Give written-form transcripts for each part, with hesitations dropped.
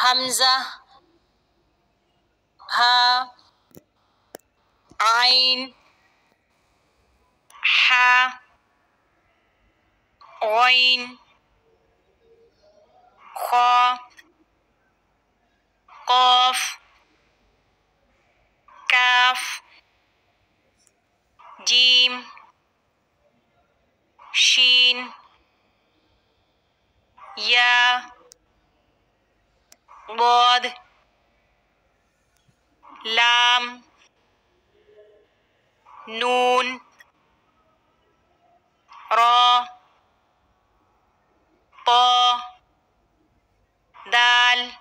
همزة ها عين حا غين خا قاف كاف جيم شين يا ضاد لام نون را طا دال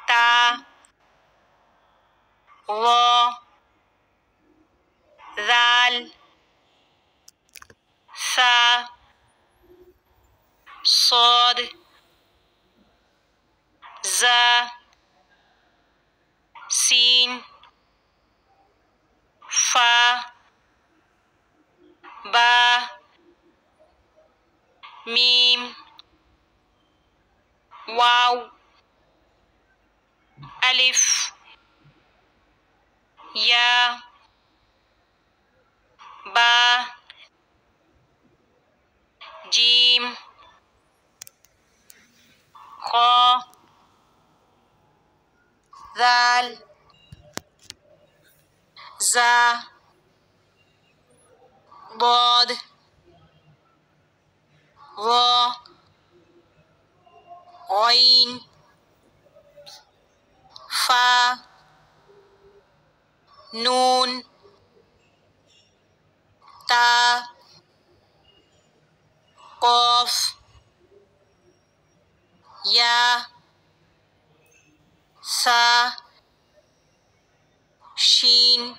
تا ظا ذال ثا صاد زا سين فا با ميم واو ألف يا با جيم خا ذال زا ضاد ظا غين فا نون تا قاف يا ثا شين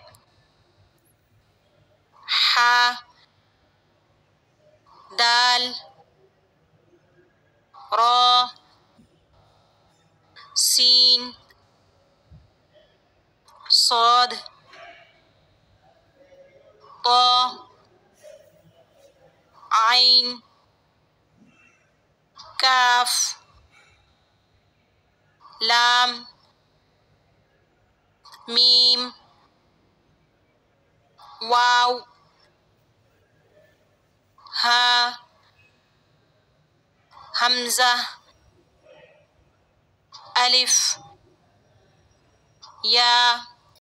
حا دال را سين صاد طا عين كاف لام ميم واو ها همزة ألف يا